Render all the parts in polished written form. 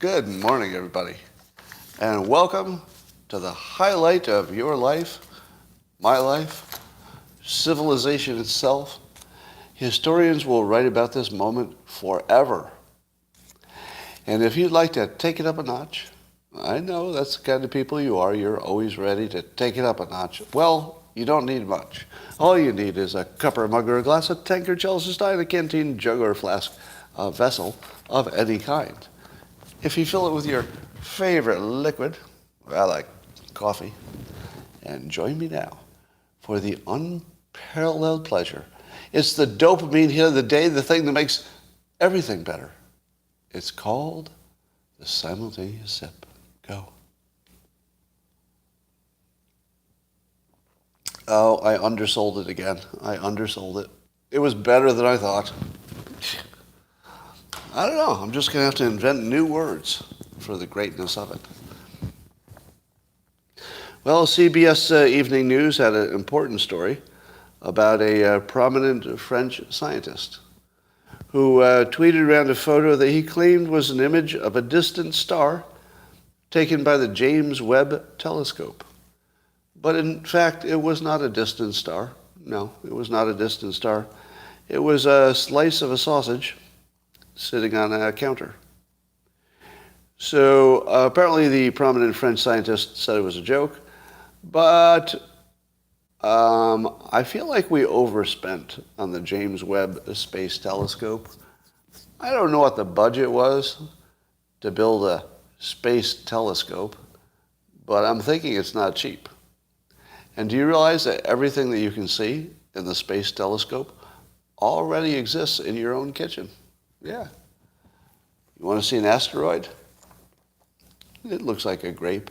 Good morning, everybody, and welcome to the highlight of your life, my life, civilization itself. Historians will write about this moment forever. And if you'd like to take it up a notch, I know that's the kind of people you are. You're always ready to take it up a notch. Well, you don't need much. All you need is a cup or a mug or a glass, a tankard, chalice, a stein, a canteen, jug or flask, a vessel of any kind. If you fill it with your favorite liquid, I like coffee, and join me now for the unparalleled pleasure. It's the dopamine hit of the day, the thing that makes everything better. It's called the simultaneous sip. Go. Oh, I undersold it again. I undersold it. It was better than I thought. I don't know. I'm just going to have to invent new words for the greatness of it. Well, CBS Evening News had an important story about a prominent French scientist who tweeted around a photo that he claimed was an image of a distant star taken by the James Webb Telescope. But in fact, it was not a distant star. No, it was not a distant star. It was a slice of a sausage sitting on a counter. So apparently the prominent French scientist said it was a joke, but I feel like we overspent on the James Webb Space Telescope. I don't know what the budget was to build a space telescope, but I'm thinking it's not cheap. And do you realize that everything that you can see in the space telescope already exists in your own kitchen? Yeah. You want to see an asteroid? It looks like a grape.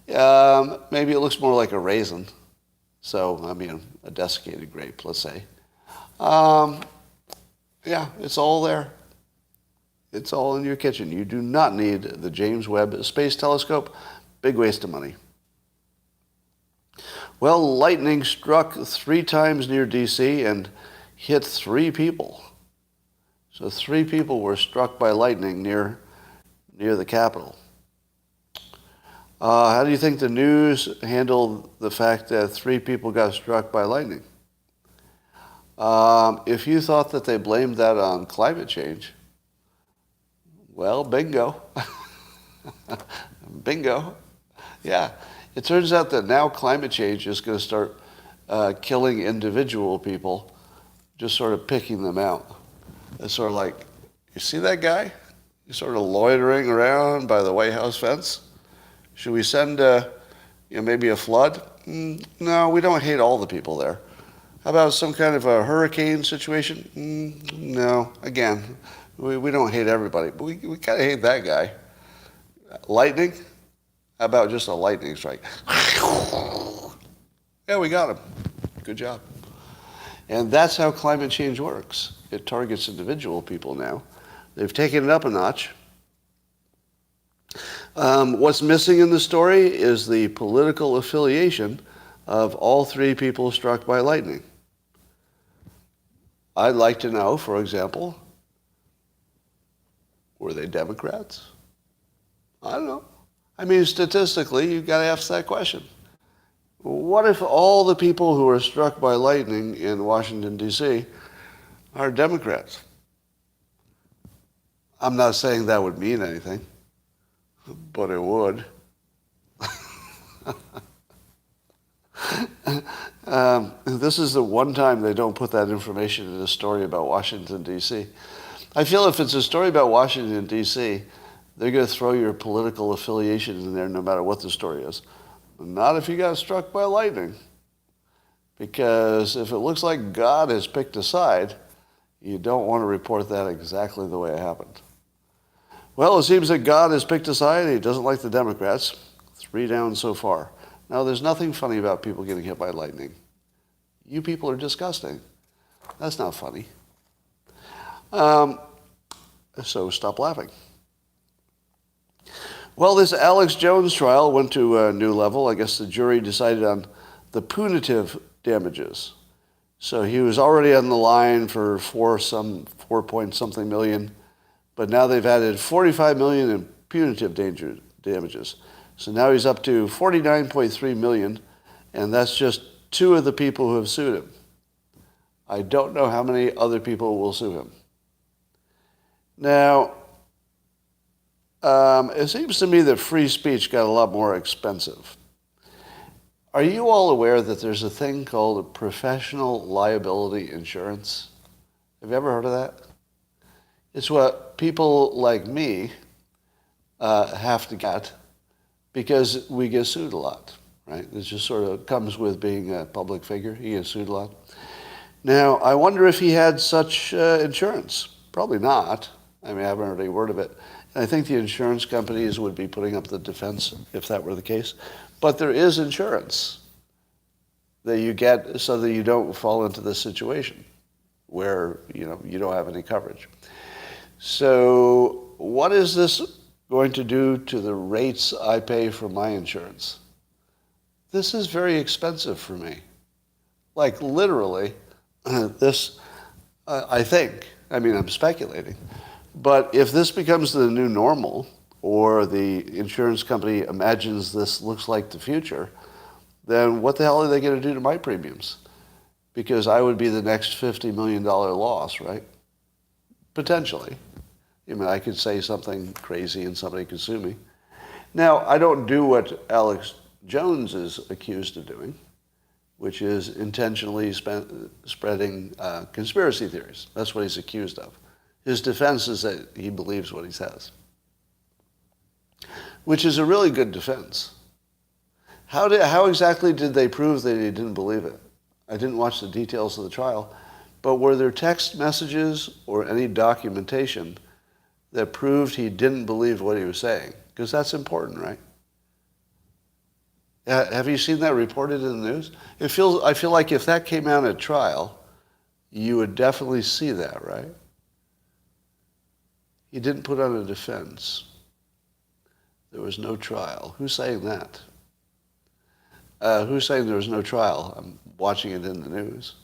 Maybe it looks more like a raisin. So, I mean, a desiccated grape, let's say. Yeah, it's all there. It's all in your kitchen. You do not need the James Webb Space Telescope. Big waste of money. Well, lightning struck 3 times near D.C. and hit 3 people. So 3 people were struck by lightning near the Capitol. How do you think the news handled the fact that 3 people got struck by lightning? If you thought that they blamed that on climate change, well, bingo. Bingo. Yeah. It turns out that now climate change is going to start killing individual people, just sort of picking them out. It's sort of like, you see that guy? He's sort of loitering around by the White House fence. Should we send maybe a flood? No, we don't hate all the people there. How about some kind of a hurricane situation? No, again, we don't hate everybody, but we kind of hate that guy. Lightning? How about just a lightning strike? Yeah, we got him. Good job. And that's how climate change works. It targets individual people now. They've taken it up a notch. What's missing in the story is the political affiliation of all 3 people struck by lightning. I'd like to know, for example, were they Democrats? I don't know. I mean, statistically, you've got to ask that question. What if all the people who are struck by lightning in Washington, D.C. are Democrats? I'm not saying that would mean anything, but it would. This is the one time they don't put that information in a story about Washington, D.C. I feel if it's a story about Washington, D.C., they're going to throw your political affiliation in there no matter what the story is. Not if you got struck by lightning. Because if it looks like God has picked a side, you don't want to report that exactly the way it happened. Well, it seems that God has picked a side. He doesn't like the Democrats. 3 down so far. Now, there's nothing funny about people getting hit by lightning. You people are disgusting. That's not funny. So stop laughing. Well, this Alex Jones trial went to a new level. I guess the jury decided on the punitive damages. So he was already on the line for 4 point something million, But now they've added $45 million in punitive damages. So now he's up to $49.3 million, and that's just two of the people who have sued him. I don't know how many other people will sue him. Now, it seems to me that free speech got a lot more expensive. Are you all aware that there's a thing called professional liability insurance? Have you ever heard of that? It's what people like me have to get because we get sued a lot, right? It just sort of comes with being a public figure. He gets sued a lot. Now, I wonder if he had such insurance. Probably not. I mean, I haven't heard any word of it. And I think the insurance companies would be putting up the defense if that were the case. But there is insurance that you get so that you don't fall into this situation where, you don't have any coverage. So what is this going to do to the rates I pay for my insurance? This is very expensive for me. Like literally, this, I think, I'm speculating, but if this becomes the new normal, or the insurance company imagines this looks like the future, then what the hell are they going to do to my premiums? Because I would be the next $50 million loss, right? Potentially. I could say something crazy and somebody could sue me. Now, I don't do what Alex Jones is accused of doing, which is intentionally spreading conspiracy theories. That's what he's accused of. His defense is that he believes what he says, which is a really good defense. How exactly did they prove that he didn't believe it? I didn't watch the details of the trial, but were there text messages or any documentation that proved he didn't believe what he was saying? Because that's important, right? Have you seen that reported in the news? I feel like if that came out at trial, you would definitely see that, right? He didn't put on a defense. There was no trial. Who's saying that? Who's saying there was no trial? I'm watching it in the news.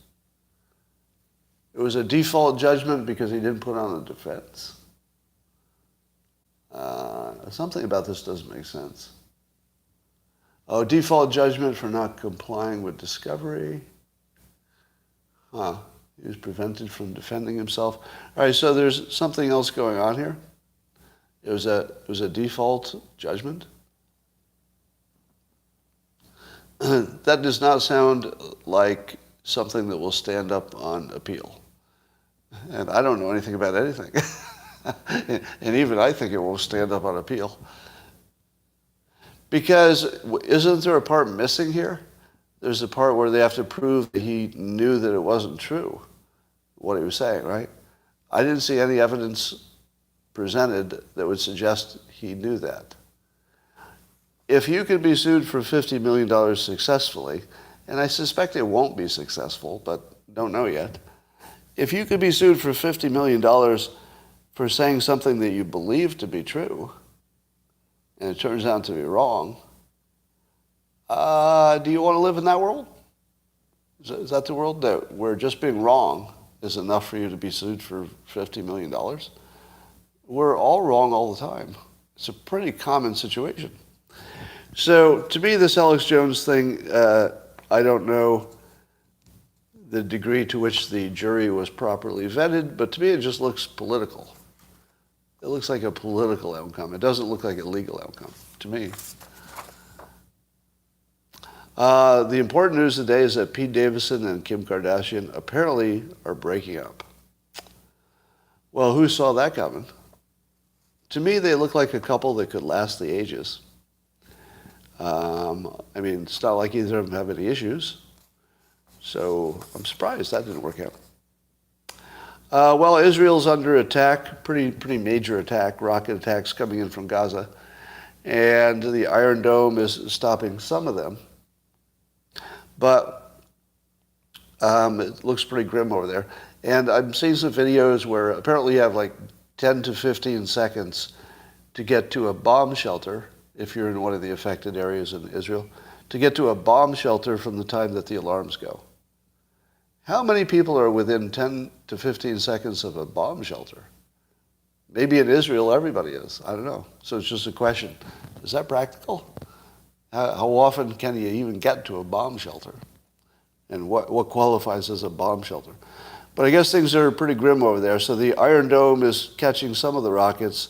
It was a default judgment because he didn't put on a defense. Something about this doesn't make sense. Oh, default judgment for not complying with discovery. He was prevented from defending himself. All right, so there's something else going on here. It was a default judgment. That does not sound like something that will stand up on appeal. And I don't know anything about anything. And even I think it won't stand up on appeal. Because isn't there a part missing here? There's a part where they have to prove that he knew that it wasn't true, what he was saying, right? I didn't see any evidence presented that would suggest he knew that. If you could be sued for $50 million successfully, and I suspect it won't be successful, but don't know yet, if you could be sued for $50 million for saying something that you believe to be true, and it turns out to be wrong, do you want to live in that world? Is that the world where just being wrong is enough for you to be sued for $50 million? We're all wrong all the time. It's a pretty common situation. So to me, this Alex Jones thing, I don't know the degree to which the jury was properly vetted, but to me it just looks political. It looks like a political outcome. It doesn't look like a legal outcome, to me. The important news today is that Pete Davidson and Kim Kardashian apparently are breaking up. Well, who saw that coming? To me, they look like a couple that could last the ages. It's not like either of them have any issues. So I'm surprised that didn't work out. Well, Israel's under attack, pretty major attack, rocket attacks coming in from Gaza. And the Iron Dome is stopping some of them. But it looks pretty grim over there. And I'm seeing some videos where apparently you have like 10 to 15 seconds to get to a bomb shelter, if you're in one of the affected areas in Israel, to get to a bomb shelter from the time that the alarms go. How many people are within 10 to 15 seconds of a bomb shelter? Maybe in Israel everybody is. I don't know. So it's just a question. Is that practical? How often can you even get to a bomb shelter? And what qualifies as a bomb shelter? But I guess things are pretty grim over there. So the Iron Dome is catching some of the rockets,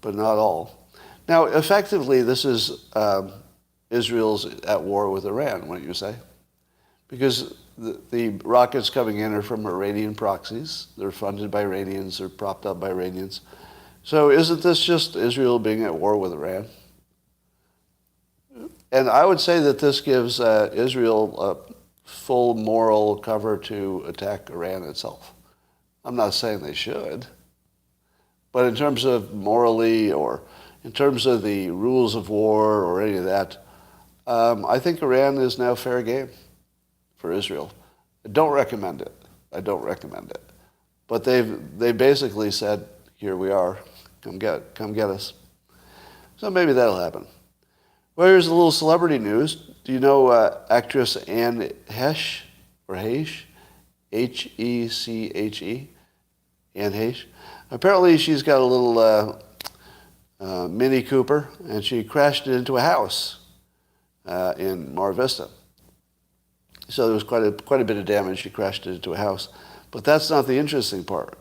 but not all. Now, effectively, this is Israel's at war with Iran, wouldn't you say? Because the rockets coming in are from Iranian proxies. They're funded by Iranians. They're propped up by Iranians. So isn't this just Israel being at war with Iran? And I would say that this gives Israel a full moral cover to attack Iran itself. I'm not saying they should. But in terms of morally or in terms of the rules of war or any of that, I think Iran is now fair game for Israel. I don't recommend it. But they basically said, here we are. Come get us. So maybe that'll happen. Well, here's a little celebrity news. Do you know actress Anne Heche, or Heche? H-E-C-H-E? Anne Heche. Apparently she's got a little Mini Cooper, and she crashed it into a house in Mar Vista. So there was quite a bit of damage. She crashed it into a house. But that's not the interesting part.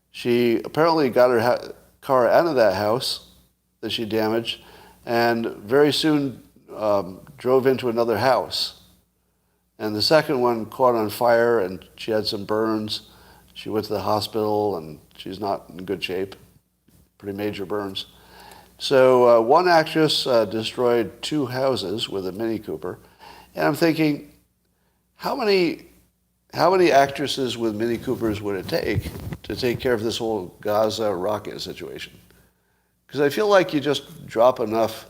She apparently got her car out of that house that she damaged, and very soon drove into another house. And the second one caught on fire, and she had some burns. She went to the hospital, and she's not in good shape. Pretty major burns. So one actress destroyed 2 houses with a Mini Cooper. And I'm thinking, how many actresses with Mini Coopers would it take to take care of this whole Gaza rocket situation? Because I feel like you just drop enough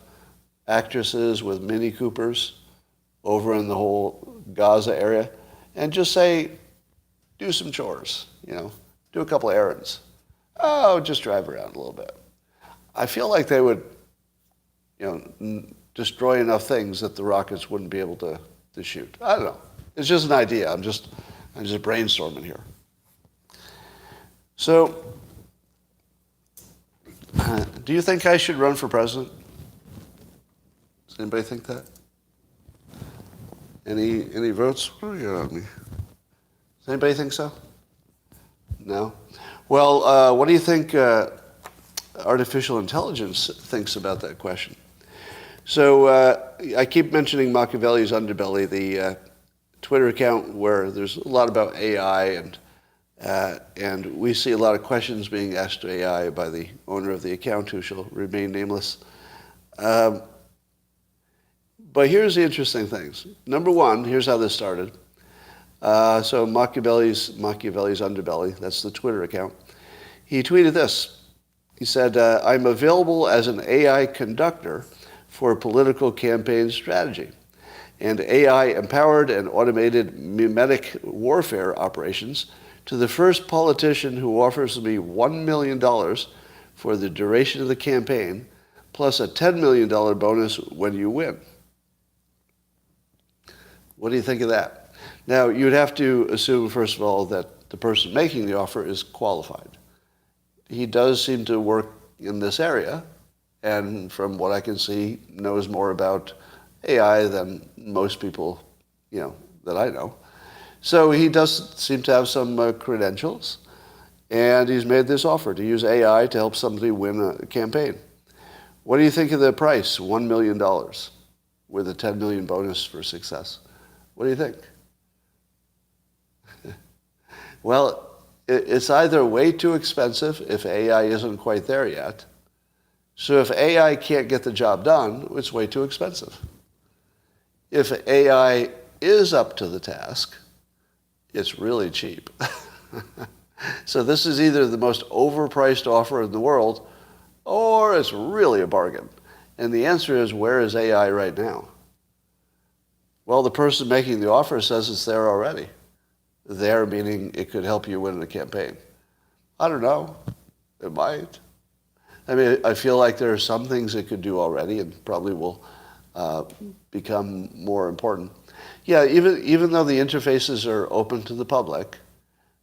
actresses with Mini Coopers over in the whole Gaza area and just say, do some chores, do a couple errands. Oh, just drive around a little bit. I feel like they would, destroy enough things that the rockets wouldn't be able to shoot. I don't know. It's just an idea. I'm just brainstorming here. So, do you think I should run for president? Does anybody think that? Any votes? What do you got on me? Does anybody think so? No? Well, what do you think artificial intelligence thinks about that question? So I keep mentioning Machiavelli's Underbelly, the Twitter account where there's a lot about AI, and we see a lot of questions being asked to AI by the owner of the account, who shall remain nameless. But here's the interesting things. Number one, here's how this started. So Machiavelli's Underbelly, that's the Twitter account. He tweeted this. He said, I'm available as an AI conductor for political campaign strategy and AI-empowered and automated mimetic warfare operations to the first politician who offers me $1 million for the duration of the campaign, plus a $10 million bonus when you win. What do you think of that? Now, you'd have to assume, first of all, that the person making the offer is qualified. He does seem to work in this area, and from what I can see, knows more about AI than most people, that I know. So he does seem to have some credentials, and he's made this offer to use AI to help somebody win a campaign. What do you think of the price, $1 million, with a $10 million bonus for success? What do you think? Well, it's either way too expensive if AI isn't quite there yet. So if AI can't get the job done, it's way too expensive. If AI is up to the task, it's really cheap. So this is either the most overpriced offer in the world, or it's really a bargain. And the answer is, where is AI right now? Well, the person making the offer says it's there already. There meaning it could help you win the campaign. I don't know. It might. I mean, I feel like there are some things it could do already and probably will become more important. Yeah, even though the interfaces are open to the public,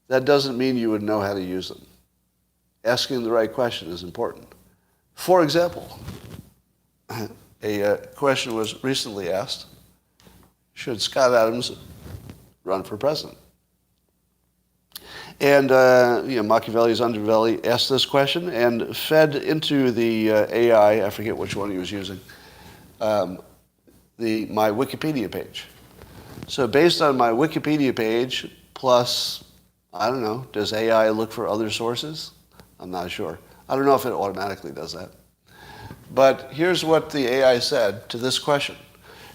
that doesn't mean you would know how to use them. asking the right question is important. For example, a question was recently asked, should Scott Adams run for president? And Machiavelli's underbelly asked this question and fed into the AI, I forget which one he was using, my Wikipedia page. So based on my Wikipedia page, plus, I don't know, does AI look for other sources? I'm not sure. I don't know if it automatically does that. But here's what the AI said to this question.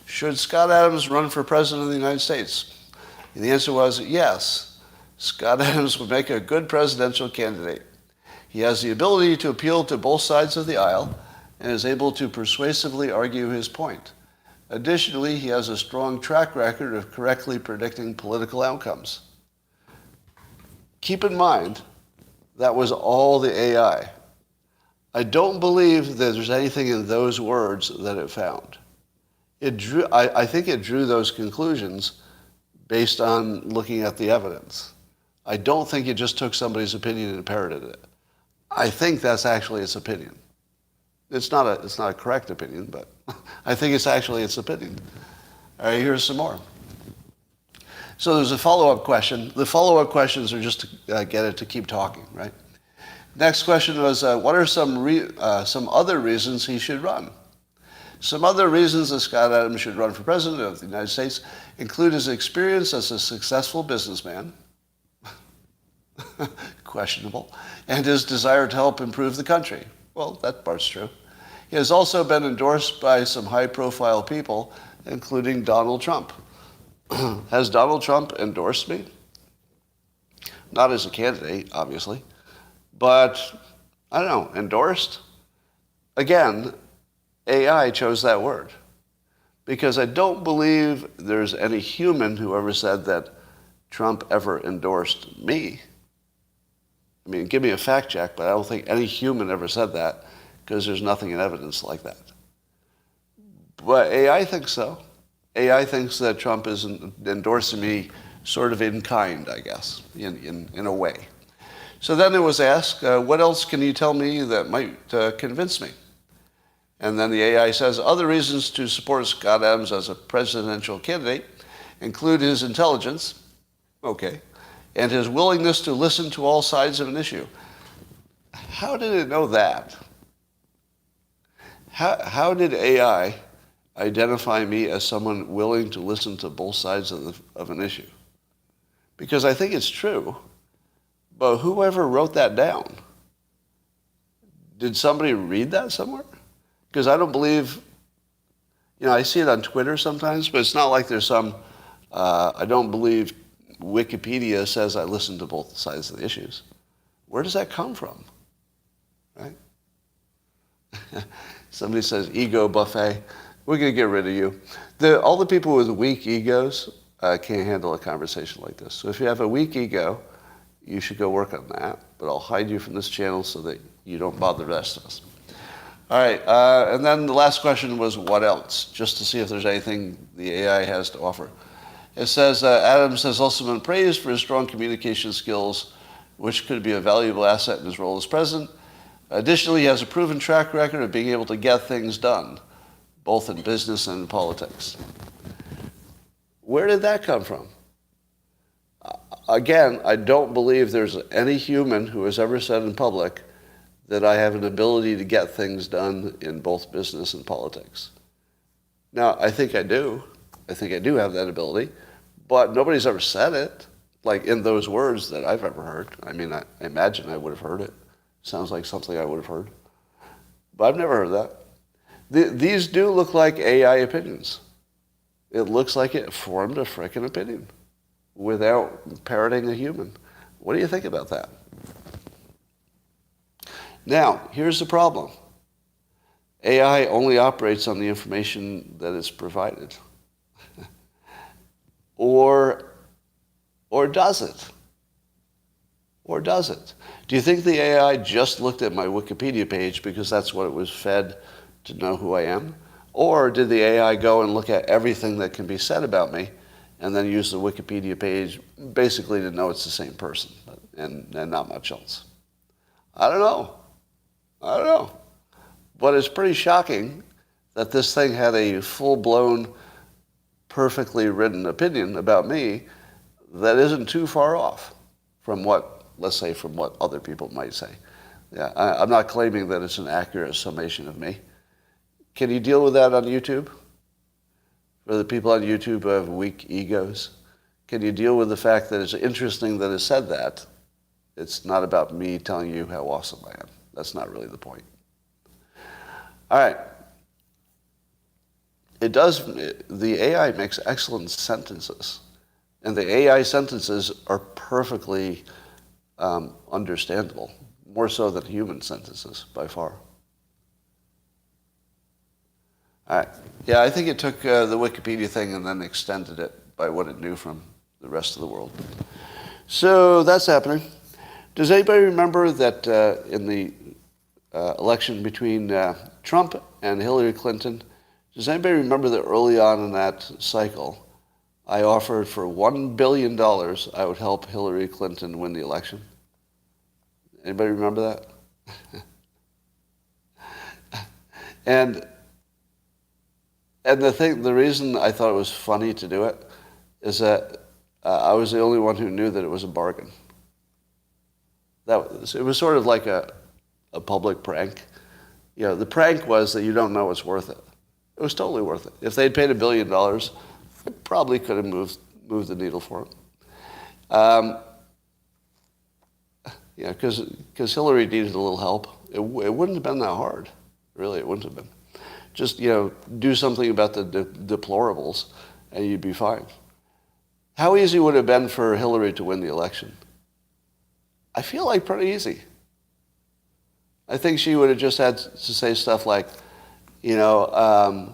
Should Scott Adams run for president of the United States? And the answer was yes. Scott Adams would make a good presidential candidate. He has the ability to appeal to both sides of the aisle and is able to persuasively argue his point. Additionally, he has a strong track record of correctly predicting political outcomes. Keep in mind, that was all the AI. I don't believe that there's anything in those words that it found. I think it drew those conclusions based on looking at the evidence. I don't think it just took somebody's opinion and parroted it. I think that's actually its opinion. It's not a correct opinion, but I think it's actually its opinion. All right, here's some more. So there's a follow-up question. The follow-up questions are just to get it to keep talking, right? Next question was, what are some other reasons he should run? Some other reasons that Scott Adams should run for president of the United States include his experience as a successful businessman, questionable, and his desire to help improve the country. Well, that part's true. He has also been endorsed by some high-profile people, including Donald Trump. Has Donald Trump endorsed me? Not as a candidate, obviously, but, I don't know, endorsed? Again, AI chose that word because I don't believe there's any human who ever said that Trump ever endorsed me. I mean, give me a fact check, but I don't think any human ever said that because there's nothing in evidence like that. But AI thinks so. AI thinks that Trump is endorsing me sort of in kind, I guess, in a way. So then it was asked, what else can you tell me that might convince me? And then the AI says, other reasons to support Scott Adams as a presidential candidate include his intelligence, okay, and his willingness to listen to all sides of an issue. How did it know that? How did AI identify me as someone willing to listen to both sides of an issue? Because I think it's true, but whoever wrote that down, did somebody read that somewhere? Because I don't believe, I see it on Twitter sometimes, but it's not like there's some, I don't believe Wikipedia says I listen to both sides of the issues. Where does that come from? Right? Somebody says ego buffet. We're going to get rid of you. All the people with weak egos can't handle a conversation like this. So if you have a weak ego, you should go work on that. But I'll hide you from this channel so that you don't bother the rest of us. All right, and then the last question was what else, just to see if there's anything the AI has to offer. It says, Adams has also been praised for his strong communication skills, which could be a valuable asset in his role as president. Additionally, he has a proven track record of being able to get things done, both in business and in politics. Where did that come from? Again, I don't believe there's any human who has ever said in public that I have an ability to get things done in both business and politics. Now, I think I do. I think I do have that ability, but nobody's ever said it, like in those words that I've ever heard. I mean, I imagine I would have heard it. Sounds like something I would have heard. But I've never heard that. These do look like AI opinions. It looks like it formed a frickin' opinion without parroting a human. What do you think about that? Now, here's the problem. AI only operates on the information that is provided. Or does it? Or does it? Do you think the AI just looked at my Wikipedia page because that's what it was fed to know who I am? Or did the AI go and look at everything that can be said about me and then use the Wikipedia page basically to know it's the same person and not much else? I don't know. I don't know. But it's pretty shocking that this thing had a full-blown, perfectly written opinion about me that isn't too far off from what, let's say, from what other people might say. Yeah, I'm not claiming that it's an accurate summation of me. Can you deal with that on YouTube? For the people on YouTube who have weak egos, can you deal with the fact that it's interesting that it said that? It's not about me telling you how awesome I am. That's not really the point. All right. The AI makes excellent sentences. And the AI sentences are perfectly understandable, more so than human sentences, by far. All right. Yeah, I think it took the Wikipedia thing and then extended it by what it knew from the rest of the world. So that's happening. Does anybody remember that in the election between Trump and Hillary Clinton, does anybody remember that early on in that cycle, I offered for $1 billion I would help Hillary Clinton win the election? Anybody remember that? And the reason I thought it was funny to do it is that I was the only one who knew that it was a bargain. It was sort of like a public prank. You know, the prank was that you don't know it's worth it. It was totally worth it. If they'd paid $1 billion, I probably could have moved the needle for them. Yeah, because Hillary needed a little help. It wouldn't have been that hard. Really, it wouldn't have been. Just, do something about the deplorables, and you'd be fine. How easy would it have been for Hillary to win the election? I feel like pretty easy. I think she would have just had to say stuff like, I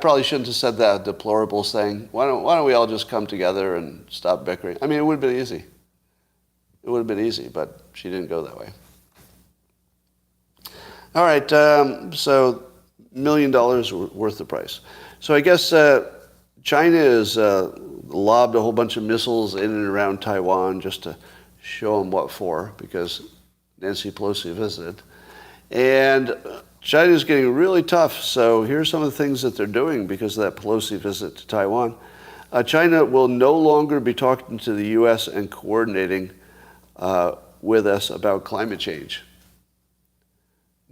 probably shouldn't have said that deplorables thing. Why don't we all just come together and stop bickering? I mean, it would have been easy. It would have been easy, but she didn't go that way. All right, so $1 million worth the price. So I guess China has lobbed a whole bunch of missiles in and around Taiwan just to show them what for, because Nancy Pelosi visited. And China's getting really tough, so here's some of the things that they're doing because of that Pelosi visit to Taiwan. China will no longer be talking to the U.S. and coordinating with us about climate change.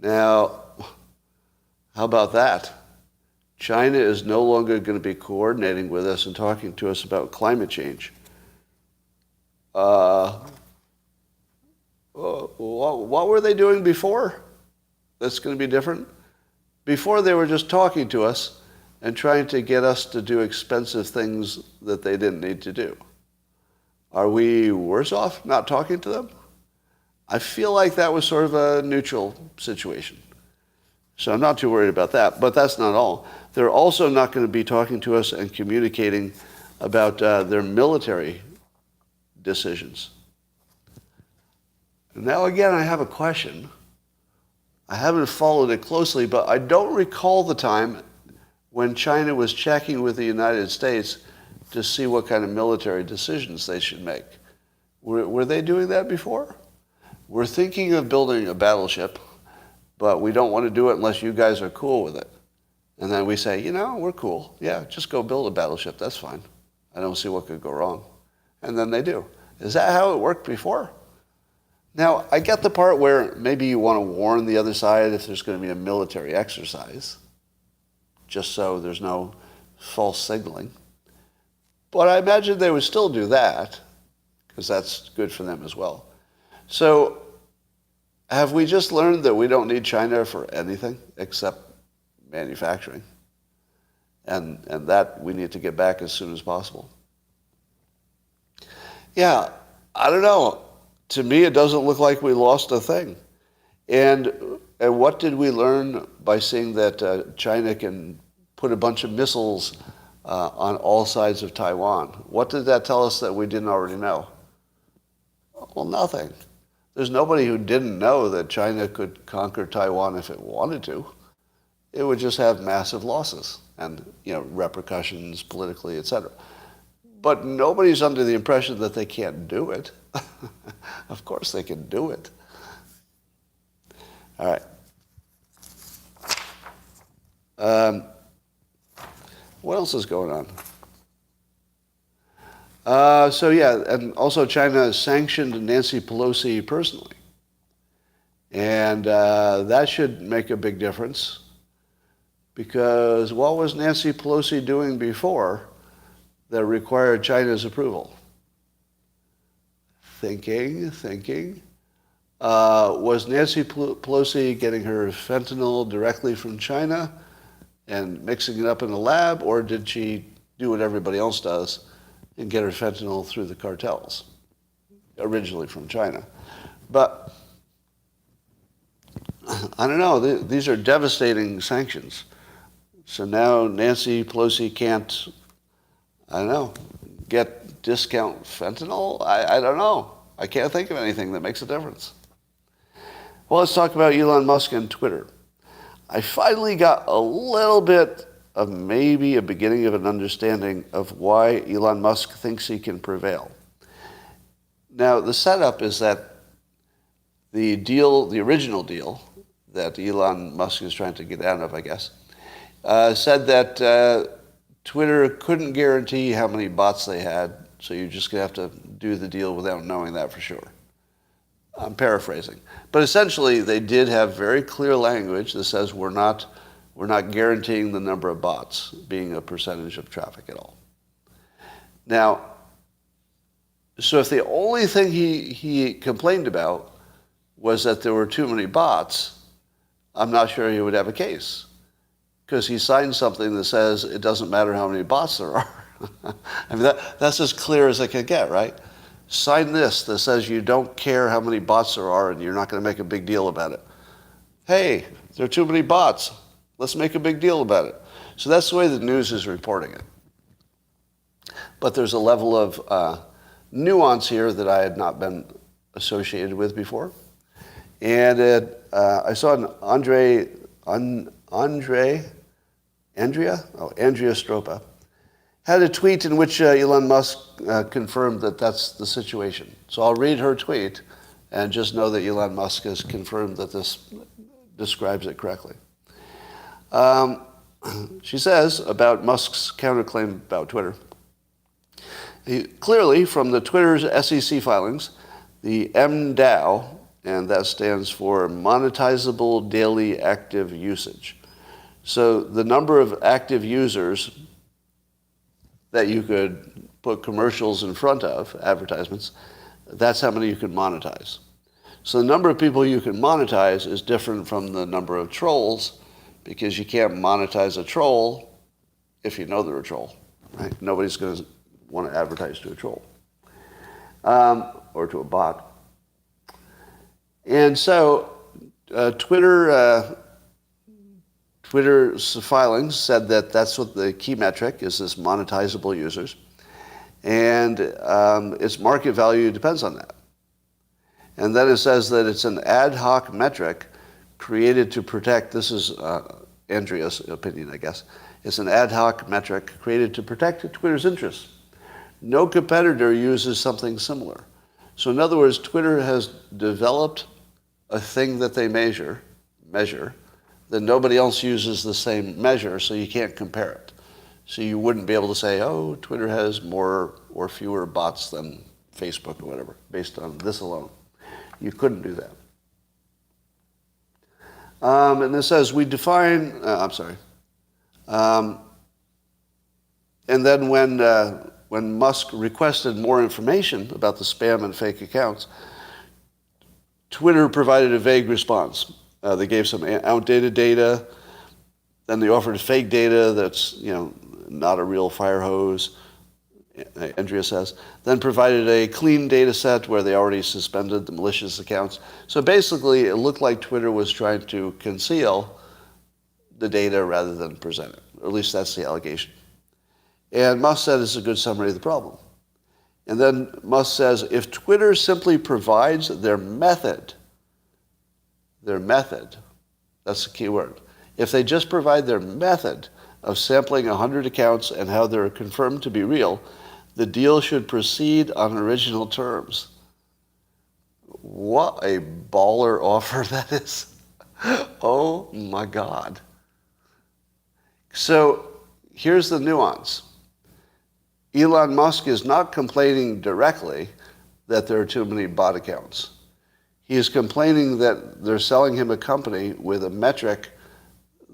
Now, how about that? China is no longer going to be coordinating with us and talking to us about climate change. What were they doing before? That's going to be different. Before, they were just talking to us and trying to get us to do expensive things that they didn't need to do. Are we worse off not talking to them? I feel like that was sort of a neutral situation. So I'm not too worried about that, but that's not all. They're also not going to be talking to us and communicating about their military decisions. Now, again, I have a question. I haven't followed it closely, but I don't recall the time when China was checking with the United States to see what kind of military decisions they should make. Were they doing that before? We're thinking of building a battleship, but we don't want to do it unless you guys are cool with it. And then we say, we're cool. Yeah, just go build a battleship. That's fine. I don't see what could go wrong. And then they do. Is that how it worked before? Now, I get the part where maybe you want to warn the other side if there's going to be a military exercise, just so there's no false signaling. But I imagine they would still do that, because that's good for them as well. So, have we just learned that we don't need China for anything except manufacturing? And that we need to get back as soon as possible. Yeah, I don't know. To me, it doesn't look like we lost a thing. And what did we learn by seeing that China can put a bunch of missiles on all sides of Taiwan? What did that tell us that we didn't already know? Well, nothing. There's nobody who didn't know that China could conquer Taiwan if it wanted to. It would just have massive losses and repercussions politically, etc. But nobody's under the impression that they can't do it. Of course they can do it. All right. What else is going on? And also China has sanctioned Nancy Pelosi personally. And that should make a big difference, because what was Nancy Pelosi doing before that required China's approval? Thinking. Was Nancy Pelosi getting her fentanyl directly from China and mixing it up in the lab, or did she do what everybody else does and get her fentanyl through the cartels, originally from China? But I don't know. These are devastating sanctions. So now Nancy Pelosi can't, I don't know, get discount fentanyl? I don't know. I can't think of anything that makes a difference. Well, let's talk about Elon Musk and Twitter. I finally got a little bit of maybe a beginning of an understanding of why Elon Musk thinks he can prevail. Now, the setup is that the original deal that Elon Musk is trying to get out of, I guess, said that Twitter couldn't guarantee how many bots they had, so you're just going to have to do the deal without knowing that for sure. I'm paraphrasing. But essentially, they did have very clear language that says we're not guaranteeing the number of bots being a percentage of traffic at all. Now, so if the only thing he complained about was that there were too many bots, I'm not sure he would have a case, because he signed something that says it doesn't matter how many bots there are. I mean, that's as clear as it can get, right? Sign this that says you don't care how many bots there are and you're not going to make a big deal about it. Hey, there are too many bots. Let's make a big deal about it. So that's the way the news is reporting it. But there's a level of nuance here that I had not been associated with before. And I saw an Andrea Stropa had a tweet in which Elon Musk confirmed that that's the situation. So I'll read her tweet and just know that Elon Musk has confirmed that this describes it correctly. She says about Musk's counterclaim about Twitter, clearly from the Twitter's SEC filings, the MDAO, and that stands for monetizable daily active usage. So the number of active users that you could put commercials in front of, advertisements, that's how many you can monetize. So the number of people you can monetize is different from the number of trolls, because you can't monetize a troll if you know they're a troll, right? Nobody's going to want to advertise to a troll or to a bot. And so Twitter's filings said that that's what the key metric is, this monetizable users. And its market value depends on that. And then it says that it's an ad hoc metric created to protect, this is Andrea's opinion, I guess. It's an ad hoc metric created to protect Twitter's interests. No competitor uses something similar. So in other words, Twitter has developed a thing that they measure, that nobody else uses the same measure, so you can't compare it. So you wouldn't be able to say, oh, Twitter has more or fewer bots than Facebook or whatever, based on this alone. You couldn't do that. And it says, we define, and then when Musk requested more information about the spam and fake accounts, Twitter provided a vague response. They gave some outdated data, then they offered fake data that's, not a real fire hose, Andrea says, then provided a clean data set where they already suspended the malicious accounts. So basically, it looked like Twitter was trying to conceal the data rather than present it. Or at least that's the allegation. And Musk said it's a good summary of the problem. And then Musk says, if Twitter simply provides their method, that's the key word. If they just provide their method of sampling 100 accounts and how they're confirmed to be real, the deal should proceed on original terms. What a baller offer that is. Oh my God. So here's the nuance. Elon Musk is not complaining directly that there are too many bot accounts. He is complaining that they're selling him a company with a metric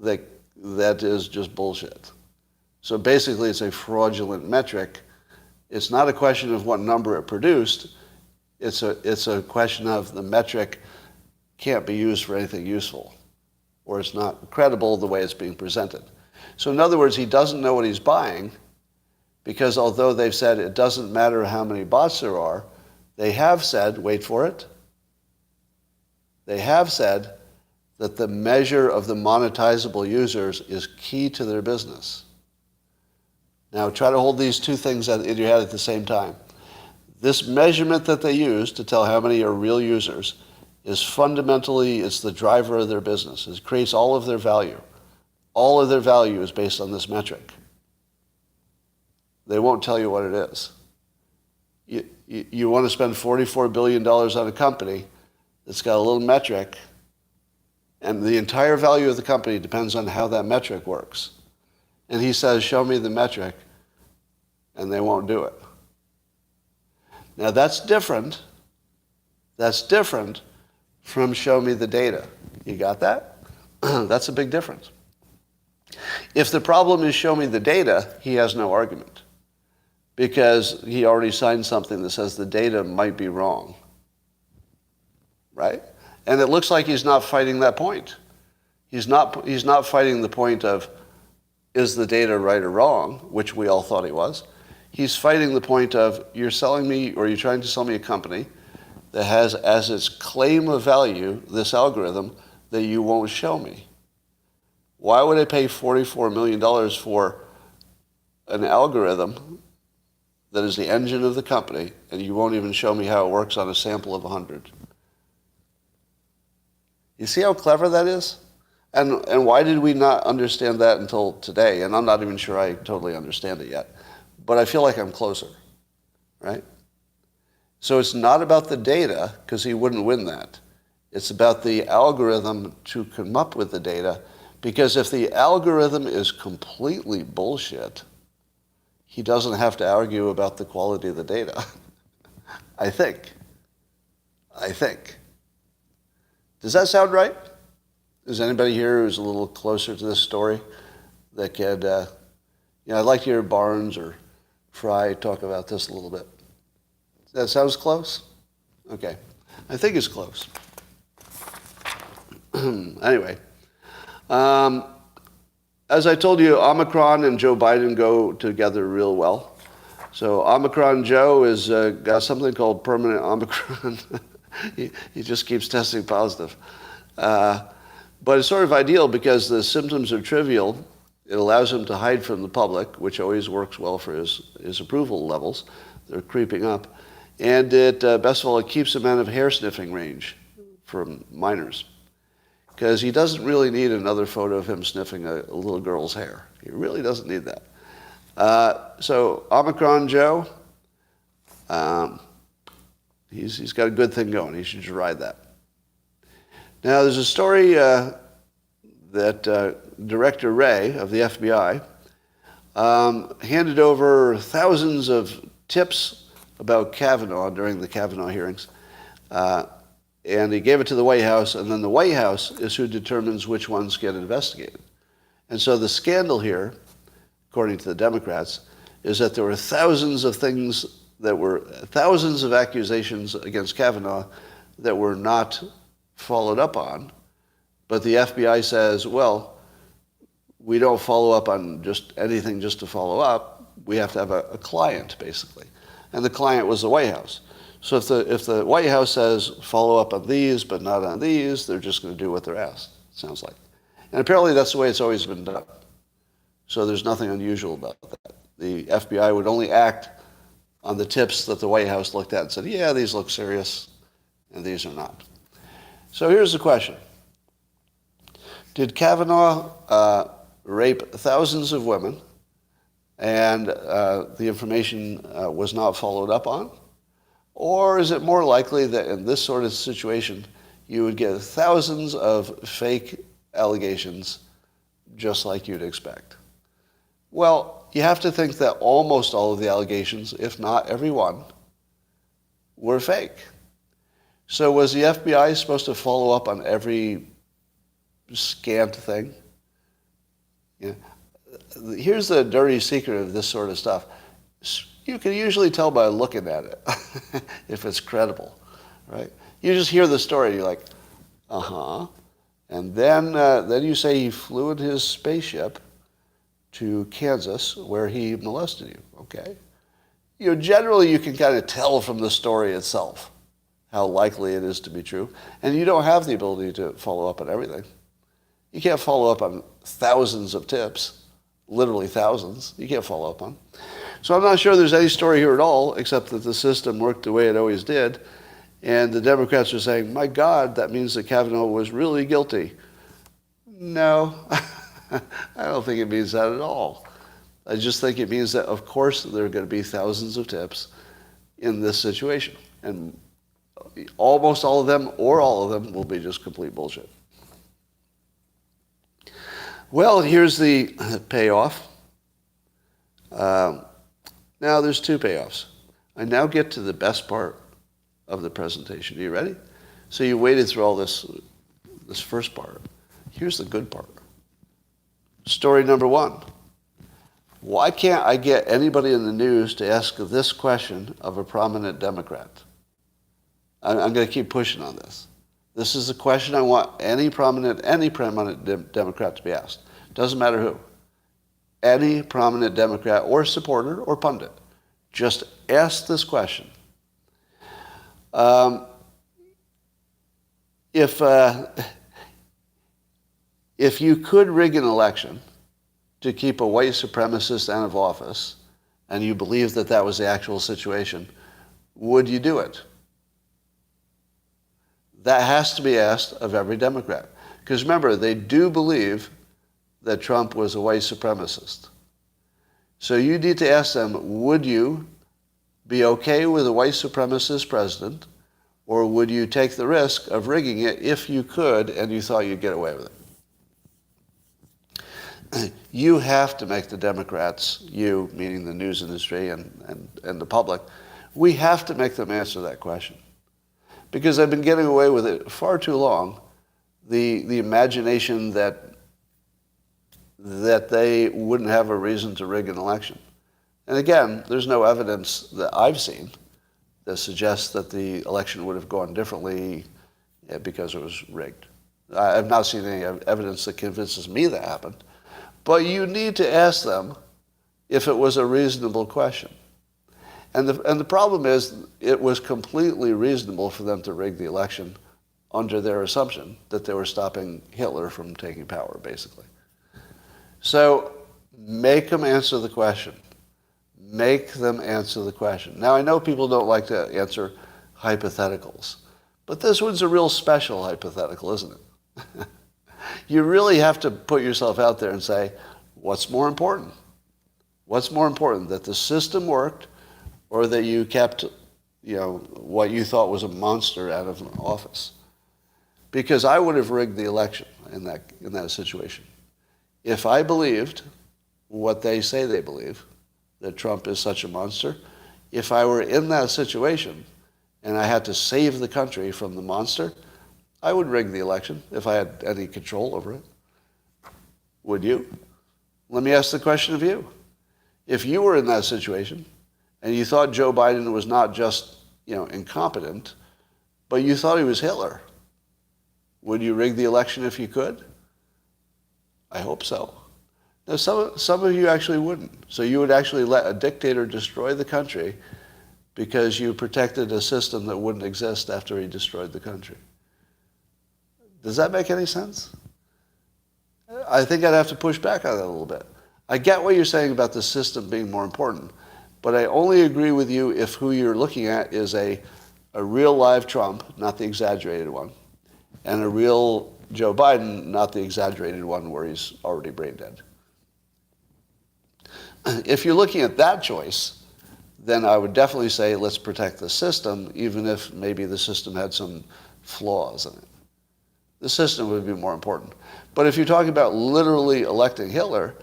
that is just bullshit. So basically it's a fraudulent metric. It's not a question of what number it produced. It's a question of the metric can't be used for anything useful, or it's not credible the way it's being presented. So in other words, he doesn't know what he's buying, because although they've said it doesn't matter how many bots there are, they have said, wait for it, they have said that the measure of the monetizable users is key to their business. Now try to hold these two things in your head at the same time. This measurement that they use to tell how many are real users is fundamentally, it's the driver of their business. It creates all of their value. All of their value is based on this metric. They won't tell you what it is. You want to spend $44 billion on a company that's got a little metric, and the entire value of the company depends on how that metric works. And he says, show me the metric, and they won't do it. Now that's different. That's different from show me the data. You got that? That's a big difference. If the problem is show me the data, he has no argument, because he already signed something that says the data might be wrong, right? And it looks like he's not fighting that point. He's not fighting the point of, is the data right or wrong, which we all thought he was. He's fighting the point of, you're selling me, or you're trying to sell me a company that has as its claim of value this algorithm that you won't show me. Why would I pay $44 million for an algorithm that is the engine of the company, and you won't even show me how it works on a sample of 100? You see how clever that is? And why did we not understand that until today? And I'm not even sure I totally understand it yet. But I feel like I'm closer, right? So it's not about the data, because he wouldn't win that. It's about the algorithm to come up with the data, because if the algorithm is completely bullshit, he doesn't have to argue about the quality of the data. I think. Does that sound right? Is anybody here who's a little closer to this story that could, I'd like to hear Barnes or Fry talk about this a little bit. That sounds close? Okay. I think it's close. Anyway. As I told you, Omicron and Joe Biden go together real well. So Omicron Joe is got something called permanent Omicron. he just keeps testing positive. But it's sort of ideal because the symptoms are trivial. It allows him to hide from the public, which always works well for his approval levels. They're creeping up. And best of all, it keeps him out of hair sniffing range from minors. Because he doesn't really need another photo of him sniffing a little girl's hair. He really doesn't need that. So Omicron Joe, he's got a good thing going. He should just ride that. Now, there's a story that Director Wray of the FBI handed over thousands of tips about Kavanaugh during the Kavanaugh hearings. And he gave it to the White House, and then the White House is who determines which ones get investigated. And so the scandal here, according to the Democrats, is that there were thousands of accusations against Kavanaugh that were not followed up on. But the FBI says, well, we don't follow up on just anything just to follow up. We have to have a client, basically. And the client was the White House. So if the White House says follow up on these but not on these, they're just going to do what they're asked, it sounds like. And apparently that's the way it's always been done. So there's nothing unusual about that. The FBI would only act on the tips that the White House looked at and said, yeah, these look serious, and these are not. So here's the question. Did Kavanaugh rape thousands of women and the information was not followed up on? Or is it more likely that in this sort of situation, you would get thousands of fake allegations just like you'd expect. Well, you have to think that almost all of the allegations, if not every one, were fake. So was the FBI supposed to follow up on every scant thing? Yeah. Here's the dirty secret of this sort of stuff. You can usually tell by looking at it if it's credible, right? You just hear the story, you're like, uh-huh. And then you say he flew in his spaceship to Kansas where he molested you, okay? Generally you can kind of tell from the story itself how likely it is to be true, and you don't have the ability to follow up on everything. You can't follow up on thousands of tips, literally thousands. You can't follow up on. So I'm not sure there's any story here at all, except that the system worked the way it always did, and the Democrats are saying, my God, that means that Kavanaugh was really guilty. No, I don't think it means that at all. I just think it means that, of course, there are going to be thousands of tips in this situation. And almost all of them, or all of them, will be just complete bullshit. Well, here's the payoff. Now, there's two payoffs. I now get to the best part of the presentation. Are you ready? So you waited through all this first part. Here's the good part. Story number one. Why can't I get anybody in the news to ask this question of a prominent Democrat? I'm going to keep pushing on this. This is the question I want any prominent Democrat to be asked. Doesn't matter who. Any prominent Democrat or supporter or pundit. Just ask this question. If you could rig an election to keep a white supremacist out of office, and you believe that that was the actual situation, would you do it? That has to be asked of every Democrat. Because remember, they do believe that Trump was a white supremacist. So you need to ask them, would you be okay with a white supremacist president, or would you take the risk of rigging it if you could and you thought you'd get away with it? You have to make the Democrats, you, meaning the news industry and the public, we have to make them answer that question. Because they've been getting away with it far too long. The imagination that they wouldn't have a reason to rig an election. And again, there's no evidence that I've seen that suggests that the election would have gone differently because it was rigged. I've not seen any evidence that convinces me that happened. But you need to ask them if it was a reasonable question. And the problem is, it was completely reasonable for them to rig the election under their assumption that they were stopping Hitler from taking power, basically. So make them answer the question. Make them answer the question. Now, I know people don't like to answer hypotheticals, but this one's a real special hypothetical, isn't it? You really have to put yourself out there and say, what's more important? What's more important, that the system worked, or that you kept, what you thought was a monster out of office? Because I would have rigged the election in that situation. If I believed what they say they believe, that Trump is such a monster, if I were in that situation and I had to save the country from the monster, I would rig the election if I had any control over it. Would you? Let me ask the question of you. If you were in that situation and you thought Joe Biden was not just, incompetent, but you thought he was Hitler, would you rig the election if you could? I hope so. Now, some of you actually wouldn't. So you would actually let a dictator destroy the country because you protected a system that wouldn't exist after he destroyed the country. Does that make any sense? I think I'd have to push back on that a little bit. I get what you're saying about the system being more important, but I only agree with you if who you're looking at is a real live Trump, not the exaggerated one, and a real Joe Biden, not the exaggerated one where he's already brain dead. If you're looking at that choice, then I would definitely say let's protect the system, even if maybe the system had some flaws in it. The system would be more important. But if you're talking about literally electing Hitler,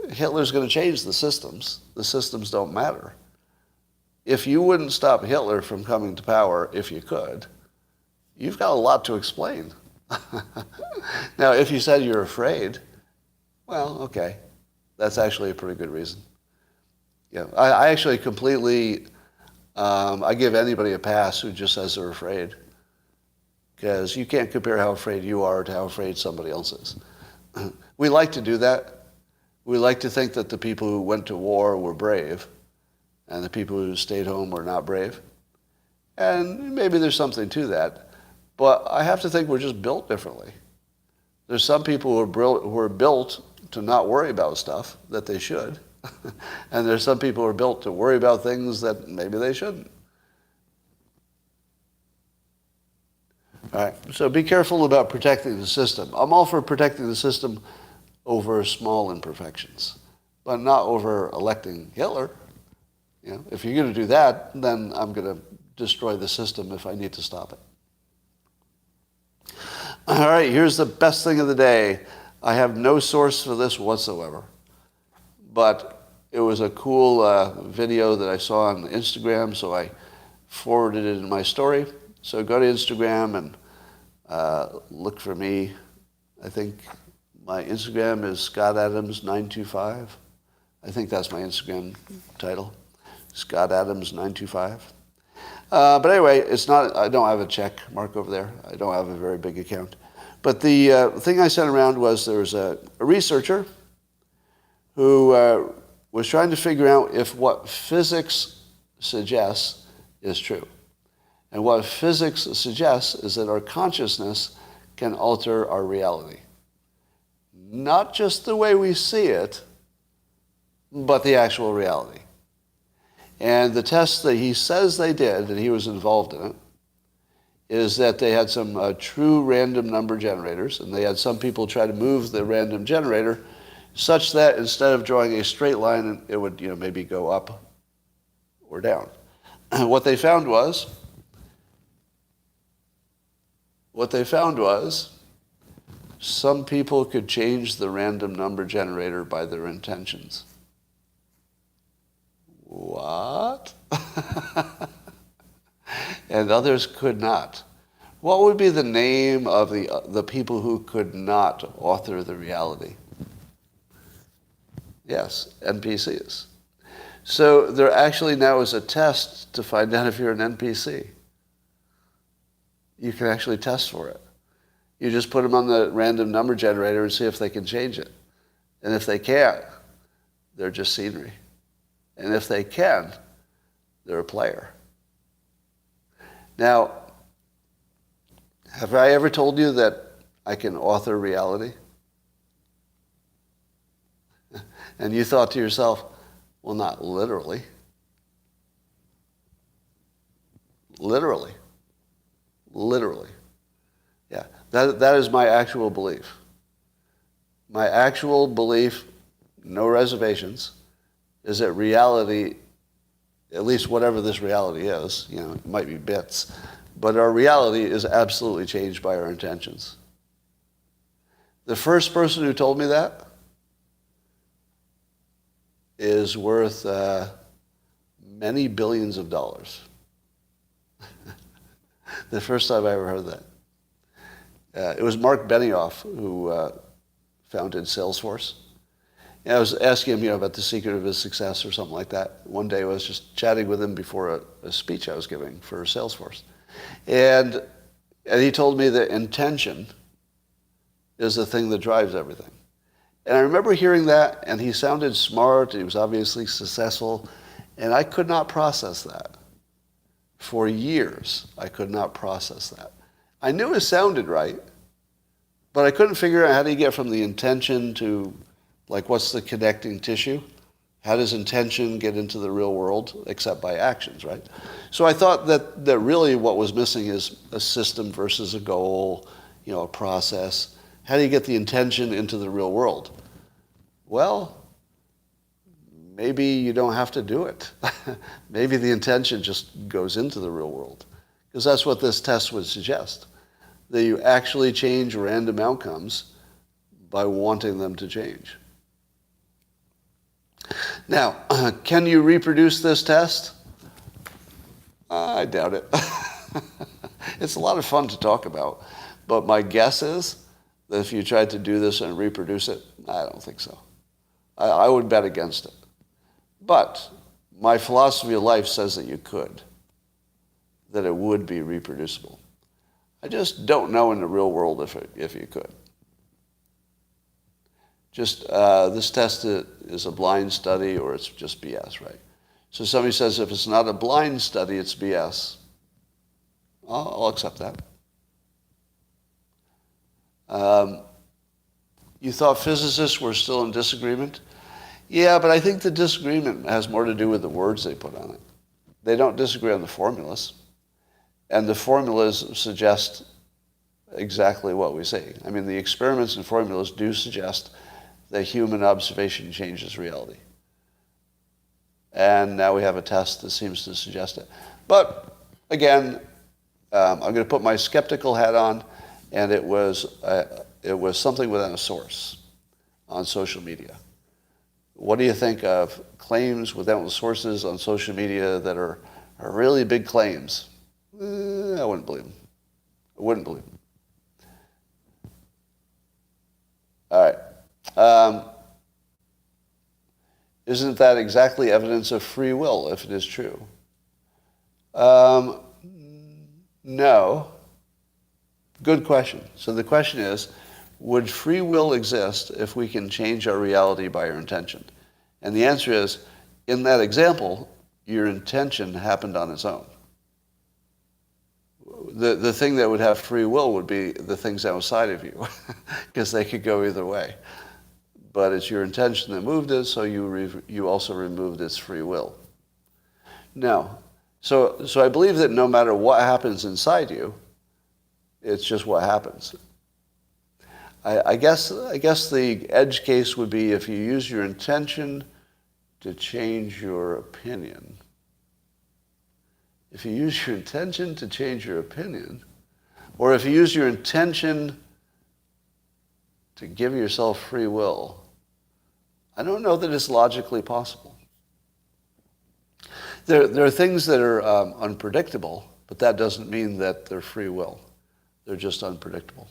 Hitler's going to change the systems. The systems don't matter. If you wouldn't stop Hitler from coming to power, if you could, you've got a lot to explain. Now, if you said you're afraid, well, okay. That's actually a pretty good reason. Yeah, I actually completely, I give anybody a pass who just says they're afraid. Because you can't compare how afraid you are to how afraid somebody else is. We like to do that. We like to think that the people who went to war were brave, and the people who stayed home were not brave. And maybe there's something to that. But I have to think we're just built differently. There's some people who are built to not worry about stuff that they should. And there's some people who are built to worry about things that maybe they shouldn't. All right, so be careful about protecting the system. I'm all for protecting the system over small imperfections, but not over electing Hitler. You know, if you're going to do that, then I'm going to destroy the system if I need to stop it. All right, here's the best thing of the day. I have no source for this whatsoever, but it was a cool video that I saw on Instagram, so I forwarded it in my story. So go to Instagram and look for me. I think my Instagram is ScottAdams925. I think that's my Instagram title, ScottAdams925. But anyway, it's not. I don't have a check mark over there. I don't have a very big account. But the thing I sent around was there was a researcher who was trying to figure out if what physics suggests is true. And what physics suggests is that our consciousness can alter our reality. Not just the way we see it, but the actual reality. And the test that he says they did, and he was involved in it, is that they had some true random number generators, and they had some people try to move the random generator such that instead of drawing a straight line, it would maybe go up or down. What they found was some people could change the random number generator by their intentions. What? And others could not. What would be the name of the people who could not author the reality? Yes, NPCs. So there actually now is a test to find out if you're an NPC. You can actually test for it. You just put them on the random number generator and see if they can change it. And if they can't, they're just scenery. And if they can, they're a player. Now, have I ever told you that I can author reality? And you thought to yourself, well, not literally. Literally. Yeah, that is my actual belief. My actual belief, no reservations, is that reality, at least whatever this reality is, it might be bits, but our reality is absolutely changed by our intentions. The first person who told me that is worth many billions of dollars. The first time I ever heard that. It was Mark Benioff who founded Salesforce. And I was asking him, about the secret of his success or something like that. One day I was just chatting with him before a speech I was giving for Salesforce. And he told me that intention is the thing that drives everything. And I remember hearing that, and he sounded smart, he was obviously successful, and I could not process that. For years, I could not process that. I knew it sounded right, but I couldn't figure out how do you get from the intention to, what's the connecting tissue? How does intention get into the real world, except by actions, right? So I thought that really what was missing is a system versus a goal, a process. How do you get the intention into the real world? Well, maybe you don't have to do it. Maybe the intention just goes into the real world. Because that's what this test would suggest. that you actually change random outcomes by wanting them to change. Now, can you reproduce this test? I doubt it. It's a lot of fun to talk about, but my guess is that if you tried to do this and reproduce it, I don't think so. I would bet against it. But my philosophy of life says that you could, that it would be reproducible. I just don't know in the real world if you could. Just this test is a blind study or it's just BS, right? So somebody says if it's not a blind study, it's BS. I'll accept that. You thought physicists were still in disagreement? Yeah, but I think the disagreement has more to do with the words they put on it. They don't disagree on the formulas. And the formulas suggest exactly what we say. I mean, the experiments and formulas do suggest that human observation changes reality. And now we have a test that seems to suggest it. But again, I'm going to put my skeptical hat on, and it was something without a source on social media. What do you think of claims without sources on social media that are really big claims? I wouldn't believe them. I wouldn't believe them. All right. Isn't that exactly evidence of free will, if it is true? No. Good question. So the question is, would free will exist if we can change our reality by our intention? And the answer is, in that example, your intention happened on its own. The thing that would have free will would be the things outside of you, because they could go either way. But it's your intention that moved it, so you also removed its free will. Now, so I believe that no matter what happens inside you, it's just what happens. I guess the edge case would be if you use your intention to change your opinion. If you use your intention to change your opinion, or if you use your intention to give yourself free will, I don't know that it's logically possible. There are things that are unpredictable, but that doesn't mean that they're free will. They're just unpredictable.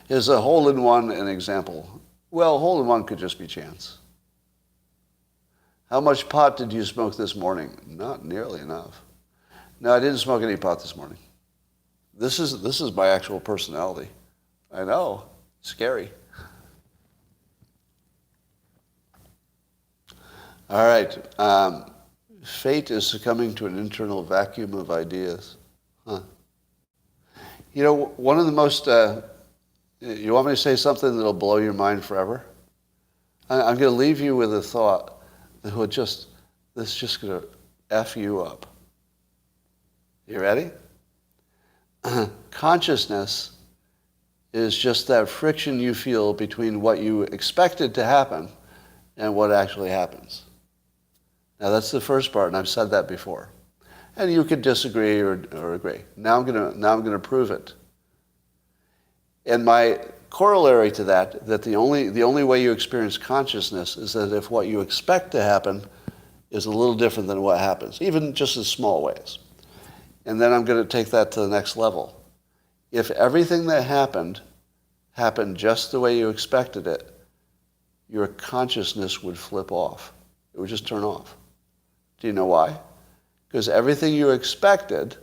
Is a hole-in-one an example? Well, hole-in-one could just be chance. How much pot did you smoke this morning? Not nearly enough. No, I didn't smoke any pot this morning. This is my actual personality. I know. Scary. All right. Fate is succumbing to an internal vacuum of ideas. Huh. You know, one of the most... you want me to say something that'll blow your mind forever? I'm going to leave you with a thought that that's just going to F you up. You ready? Consciousness is just that friction you feel between what you expected to happen and what actually happens. Now that's the first part, and I've said that before. And you could disagree or agree. Now I'm going to prove it. And my corollary to that the only way you experience consciousness is that if what you expect to happen is a little different than what happens, even just in small ways. And then I'm going to take that to the next level. If everything that happened just the way you expected it, your consciousness would flip off. It would just turn off. Do you know why? Because everything you expected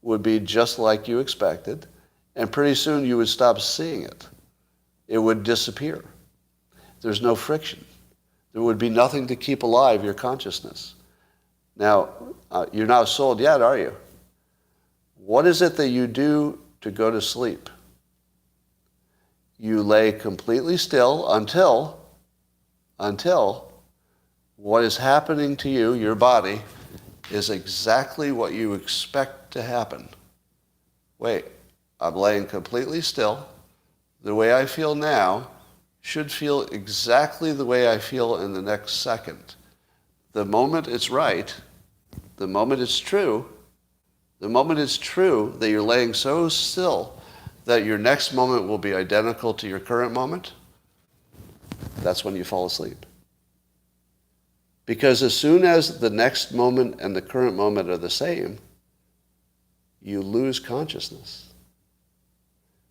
would be just like you expected, and pretty soon you would stop seeing it. It would disappear. There's no friction. There would be nothing to keep alive your consciousness. Now, you're not sold yet, are you? What is it that you do to go to sleep? You lay completely still until what is happening to you, your body, is exactly what you expect to happen. Wait, I'm laying completely still. The way I feel now should feel exactly the way I feel in the next second. The moment it's right, the moment it's true that you're laying so still that your next moment will be identical to your current moment, that's when you fall asleep. Because as soon as the next moment and the current moment are the same, you lose consciousness.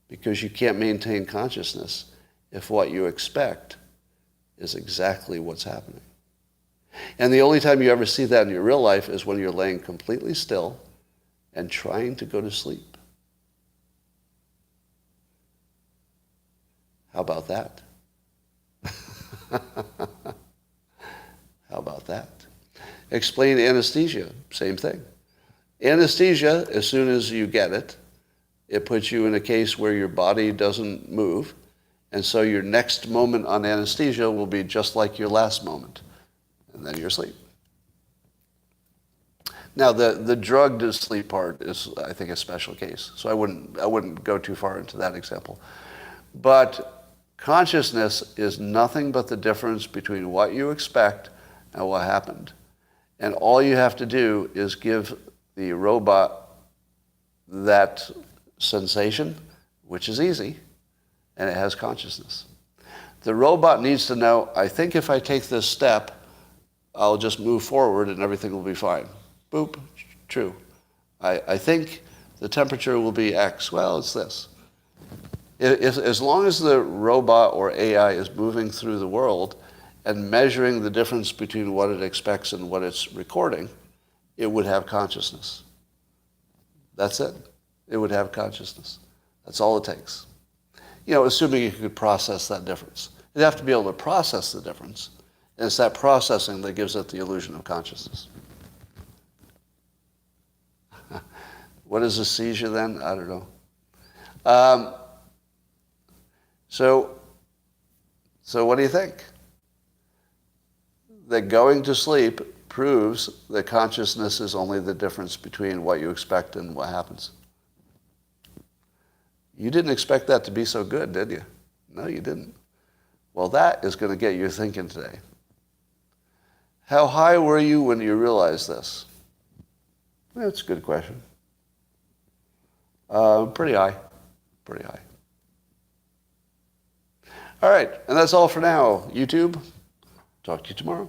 Because you can't maintain consciousness if what you expect is exactly what's happening. And the only time you ever see that in your real life is when you're laying completely still and trying to go to sleep. How about that? How about that? Explain anesthesia. Same thing. Anesthesia, as soon as you get it, it puts you in a case where your body doesn't move, and so your next moment on anesthesia will be just like your last moment, and then you're asleep. Now, the drugged sleep part is, I think, a special case, so I wouldn't go too far into that example. But consciousness is nothing but the difference between what you expect and what happened. And all you have to do is give the robot that sensation, which is easy, and it has consciousness. The robot needs to know, I think if I take this step, I'll just move forward and everything will be fine. Boop, true. I think the temperature will be X. Well, it's this. As long as the robot or AI is moving through the world and measuring the difference between what it expects and what it's recording, it would have consciousness. That's it. It would have consciousness. That's all it takes. Assuming you could process that difference. You'd have to be able to process the difference. And it's that processing that gives it the illusion of consciousness. What is a seizure then? I don't know. So what do you think? That going to sleep proves that consciousness is only the difference between what you expect and what happens. You didn't expect that to be so good, did you? No, you didn't. Well, that is going to get you thinking today. How high were you when you realized this? That's a good question. Pretty high. Pretty high. All right, and that's all for now. YouTube, talk to you tomorrow.